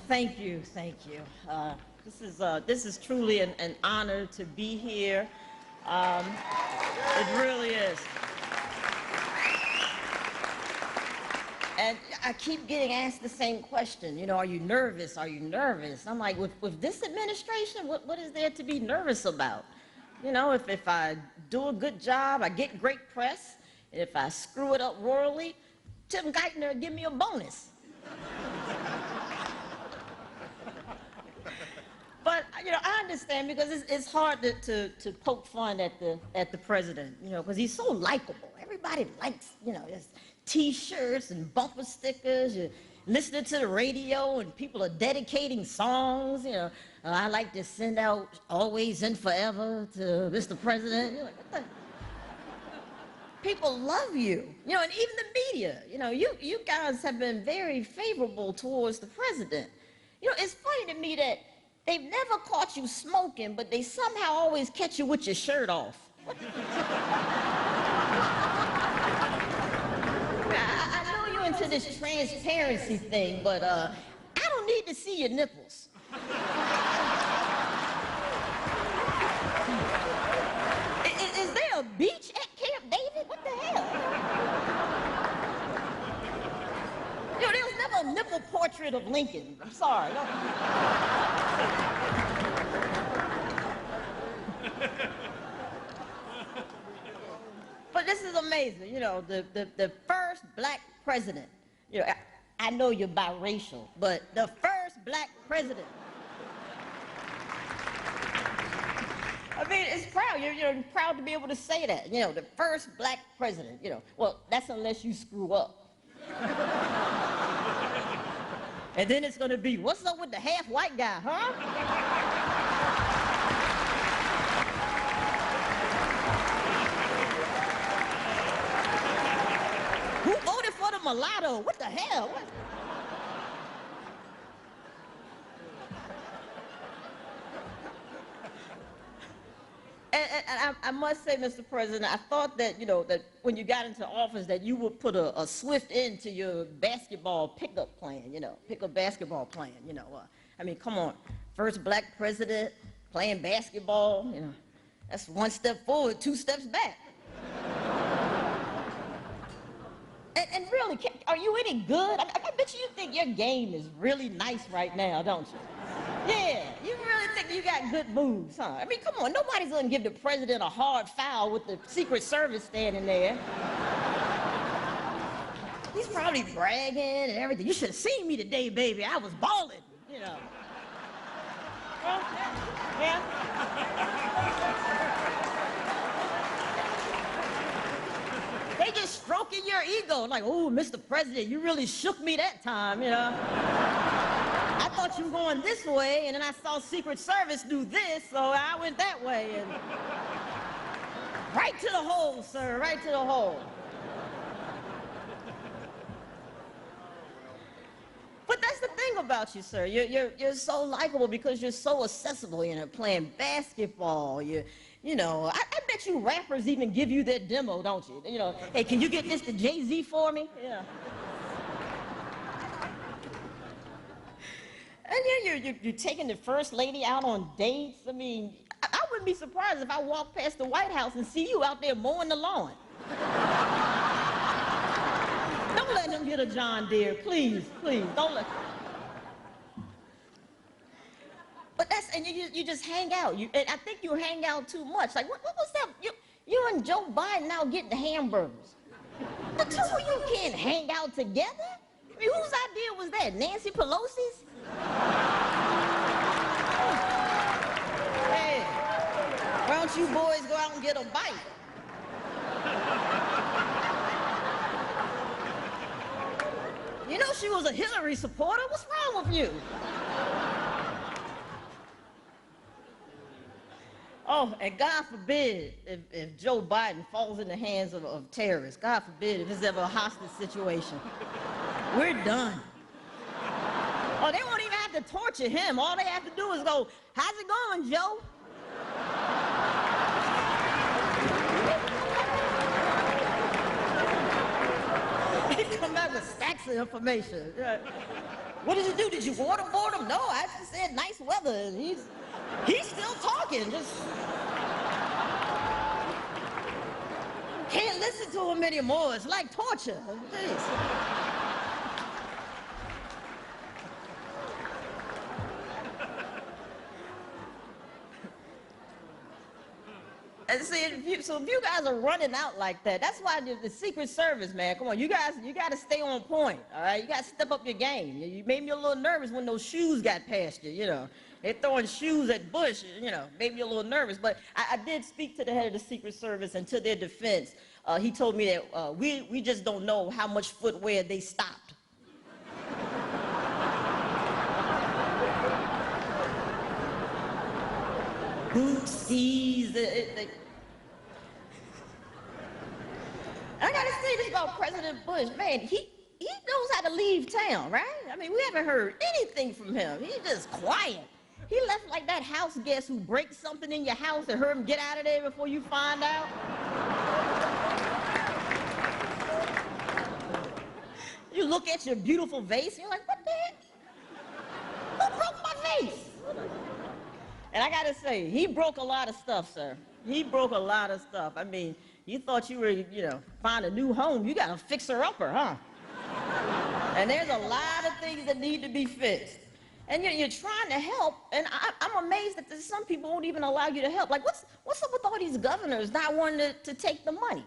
Thank you, thank you. This is truly an honor to be here. It really is. And I keep getting asked the same question, you know, are you nervous? Are you nervous? I'm like, with this administration, what is there to be nervous about? You know, if I do a good job, I get great press. And if I screw it up royally, Tim Geithner will give me a bonus. But, you know, I understand because it's hard to poke fun at the president, you know, because he's so likable. Everybody likes, you know, his T-shirts and bumper stickers. You're listening to the radio and people are dedicating songs, you know. I like to send out Always and Forever to Mr. President. You're like, what the? People love you, you know, and even the media. You know, you guys have been very favorable towards the president. You know, it's funny to me that they've never caught you smoking, but they somehow always catch you with your shirt off. I know you're into this transparency thing, but I don't need to see your nipples. Is there a beach at Camp David? What the hell? You know, there was never a nipple portrait of Lincoln. I'm sorry. But this is amazing, you know, the first black president. You know, I know you're biracial, but the first black president. I mean, it's proud. You're proud to be able to say that. You know, the first black president, you know. Well, that's unless you screw up. And then it's going to be, what's up with the half-white guy, huh? Who voted for the mulatto? What the hell? What? And I must say, Mr. President, I thought that, you know, that when you got into office that you would put a swift end to your basketball pickup plan, you know, pickup basketball plan, you know. I mean, come on, first black president playing basketball, you know, that's one step forward, two steps back. And really, are you any good? I bet you think your game is really nice right now, don't you? Yeah, you really think you got good moves, huh? I mean, come on, nobody's gonna give the president a hard foul with the Secret Service standing there. He's probably bragging and everything. You should have seen me today, baby. I was balling, you know. Well, yeah. They just stroking your ego, like, oh, Mr. President, you really shook me that time, you know. I thought you were going this way, and then I saw Secret Service do this, so I went that way, and right to the hole, sir, right to the hole. But that's the thing about you, sir. You're so likable because you're so accessible. You know, playing basketball. You know, I bet you rappers even give you their demo, don't you? You know, hey, can you get this to Jay-Z for me? Yeah. And you're taking the first lady out on dates. I mean, I wouldn't be surprised if I walked past the White House and see you out there mowing the lawn. Don't let him get a John Deere, please, please, don't let. But that's, and you just hang out. And I think you hang out too much. Like, what was that? You and Joe Biden now getting the hamburgers. The two of you can't hang out together? I mean, whose idea was that? Nancy Pelosi's? Hey, why don't you boys go out and get a bite? You know she was a Hillary supporter. What's wrong with you? Oh, and God forbid if Joe Biden falls in the hands of terrorists. God forbid if there's ever a hostage situation. We're done. Oh, they won't even have to torture him. All they have to do is go, how's it going, Joe? They come back with stacks of information. What did you do? Did you waterboard him? No, I just said nice weather. And he's still talking. Just can't listen to him anymore. It's like torture. Jeez. And see, so if you guys are running out like that, that's why the Secret Service, man, come on, you guys, you got to stay on point, all right? You got to step up your game. You made me a little nervous when those shoes got past you, you know. They're throwing shoes at Bush, you know, made me a little nervous. But I did speak to the head of the Secret Service, and to their defense, he told me that we just don't know how much footwear they stopped. Oopsies. I gotta say this about President Bush, man, he knows how to leave town, right? I mean, we haven't heard anything from him. He's just quiet. He left like that house guest who breaks something in your house and heard him get out of there before you find out. You look at your beautiful vase, you're like, what the heck? Who broke my vase? And I gotta say, he broke a lot of stuff, sir. He broke a lot of stuff. I mean, you thought you were, you know, find a new home, you got a fixer-upper, huh? And there's a lot of things that need to be fixed. And you're trying to help, and I'm amazed that some people won't even allow you to help. Like, what's up with all these governors not wanting to take the money?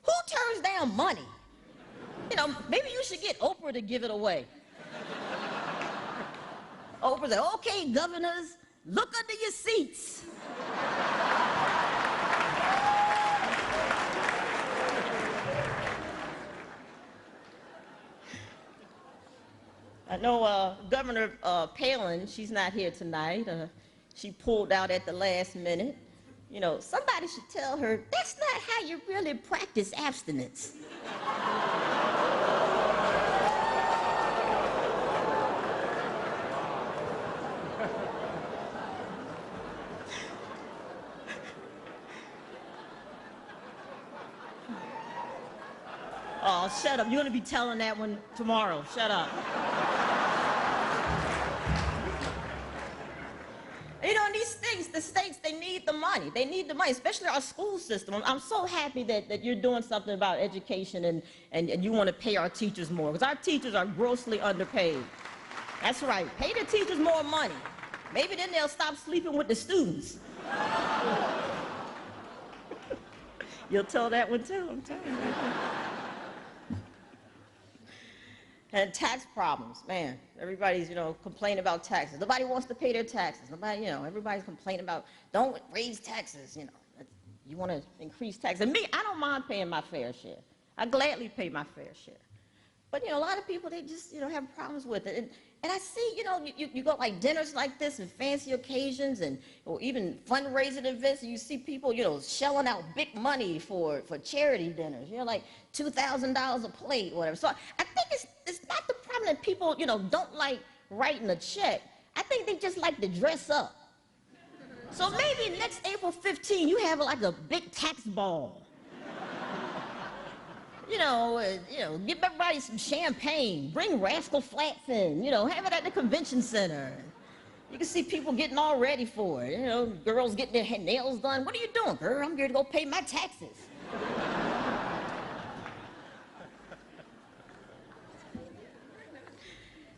Who turns down money? You know, maybe you should get Oprah to give it away. Oprah said, okay, governors, look under your seats. I know Governor Palin, she's not here tonight. She pulled out at the last minute. You know, somebody should tell her, that's not how you really practice abstinence. Oh, shut up. You're going to be telling that one tomorrow. Shut up. You know, these things, the states, they need the money. They need the money, especially our school system. I'm so happy that you're doing something about education and you want to pay our teachers more, because our teachers are grossly underpaid. That's right. Pay the teachers more money. Maybe then they'll stop sleeping with the students. You'll tell that one too, I'm telling you. And tax problems, man. Everybody's, you know, complaining about taxes. Nobody wants to pay their taxes. Nobody, you know, everybody's complaining about, don't raise taxes, you know. You want to increase taxes. And me, I don't mind paying my fair share. I gladly pay my fair share. But, you know, a lot of people, they just, you know, have problems with it. And I see, you know, you go like dinners like this and fancy occasions or even fundraising events, and you see people, you know, shelling out big money for charity dinners, you know, like $2,000 a plate or whatever. So I think it's not the problem that people, you know, don't like writing a check. I think they just like to dress up. So maybe next April 15, you have like a big tax ball. You know, give everybody some champagne, bring Rascal Flats in, you know, have it at the convention center. You can see people getting all ready for it, you know, girls getting their nails done. What are you doing, girl? I'm here to go pay my taxes.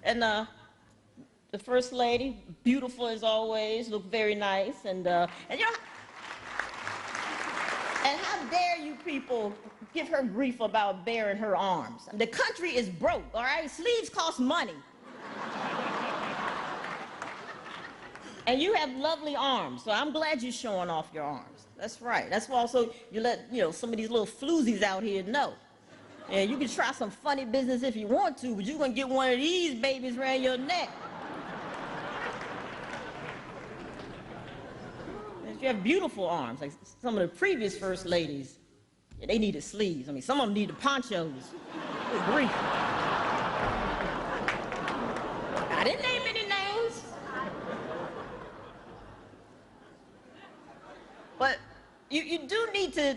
And the First Lady, beautiful as always, looked very nice, and you know, and how dare you people give her grief about bearing her arms. I mean, the country is broke, all right? Sleeves cost money. And you have lovely arms, so I'm glad you're showing off your arms. That's right. That's why also you let, you know, some of these little floozies out here know. And you can try some funny business if you want to, but you're gonna get one of these babies around your neck. And you have beautiful arms, like some of the previous First Ladies. Yeah, they needed sleeves. I mean, some of them needed ponchos. Good grief. I didn't name any names. But you do need to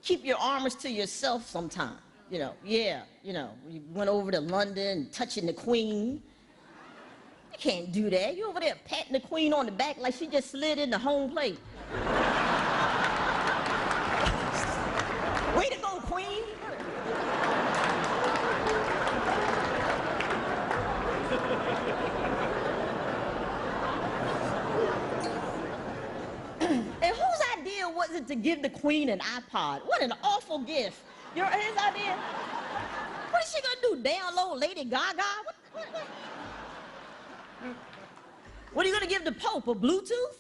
keep your armors to yourself sometime. You know, yeah, you know, you went over to London touching the Queen. You can't do that. You over there patting the queen on the back like she just slid into home plate. Way to go, queen. And whose idea was it to give the queen an iPod? What an awful gift. His idea? What is she gonna do, download Lady Gaga? What are you gonna give the Pope, a Bluetooth?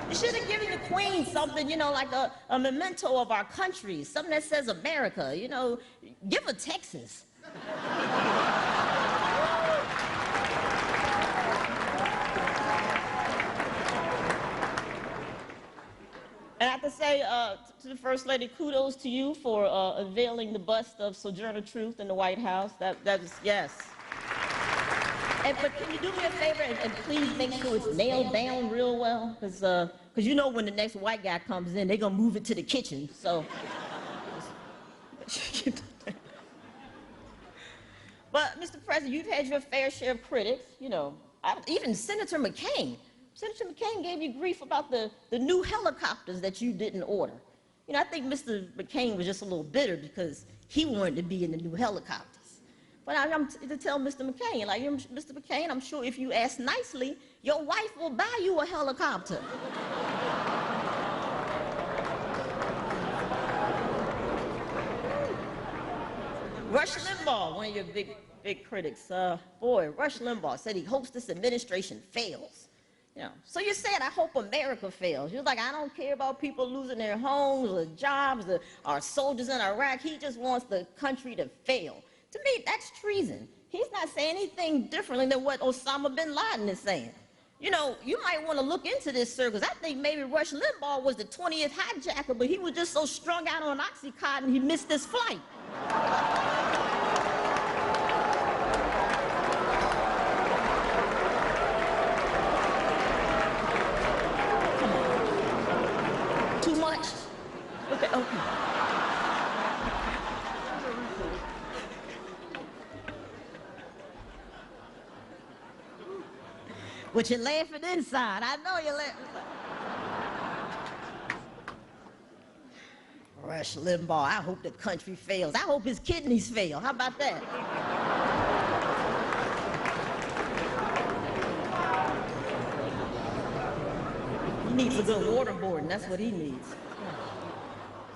You should have given the queen something, you know, like a memento of our country, something that says America, you know, give her Texas. And I have to say to the First Lady, kudos to you for unveiling the bust of Sojourner Truth in the White House. That was, yes. But can you do me a favor and please make sure it's nailed down real well? Because you know when the next white guy comes in, they're going to move it to the kitchen. So. But, Mr. President, you've had your fair share of critics. You know, even Senator McCain. Senator McCain gave you grief about the new helicopters that you didn't order. You know, I think Mr. McCain was just a little bitter because he wanted to be in the new helicopters. But I'm to tell Mr. McCain, like, Mr. McCain, I'm sure if you ask nicely, your wife will buy you a helicopter. Rush Limbaugh, one of your big critics, boy, Rush Limbaugh said he hopes this administration fails. You know, so you said, I hope America fails. You're like, I don't care about people losing their homes or jobs or our soldiers in Iraq. He just wants the country to fail. To me, that's treason. He's not saying anything differently than what Osama bin Laden is saying. You know, you might want to look into this, sir, because I think maybe Rush Limbaugh was the 20th hijacker, but he was just so strung out on Oxycontin he missed his flight. Too much? Okay, okay. But you're laughing inside. I know you're laughing inside. Rush Limbaugh, I hope the country fails. I hope his kidneys fail. How about that? He needs a good waterboarding. That's what he needs.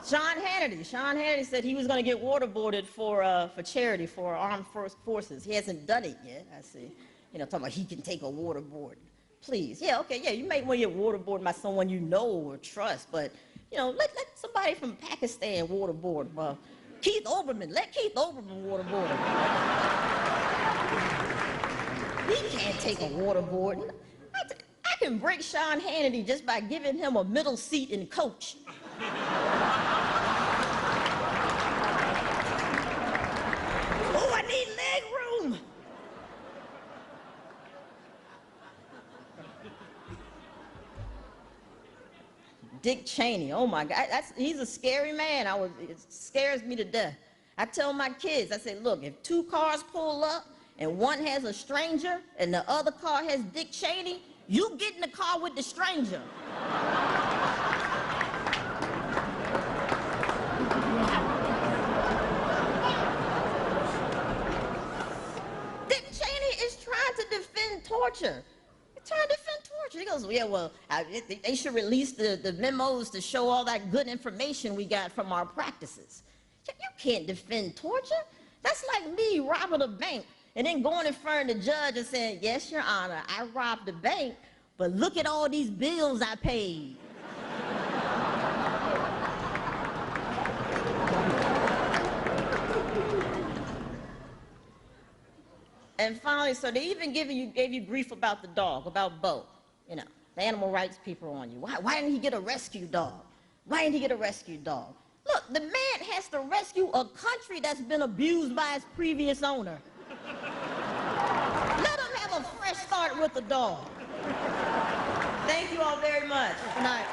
Sean Hannity said he was going to get waterboarded for charity for armed forces. He hasn't done it yet, I see. You know, talking about he can take a waterboard. Please, yeah, okay, yeah, you might want to get waterboarded by someone you know or trust, but, you know, let somebody from Pakistan waterboard. Keith Olbermann, let Keith Olbermann waterboard him. He can't take a waterboard. I can break Sean Hannity just by giving him a middle seat in coach. Oh, I need leg room. Dick Cheney, oh my God, he's a scary man. It scares me to death. I tell my kids, I say, look, if two cars pull up and one has a stranger and the other car has Dick Cheney, you get in the car with the stranger. Dick Cheney is trying to defend torture. Trying to defend torture. He goes, yeah, well, they should release the memos to show all that good information we got from our practices. You can't defend torture. That's like me robbing a bank and then going in front of the judge and saying, yes, Your Honor, I robbed the bank, but look at all these bills I paid. And finally, so they even gave you grief about the dog, about Bo. You know, the animal rights people on you. Why didn't he get a rescue dog? Why didn't he get a rescue dog? Look, the man has to rescue a country that's been abused by its previous owner. Let him have a fresh start with the dog. Thank you all very much. Good night.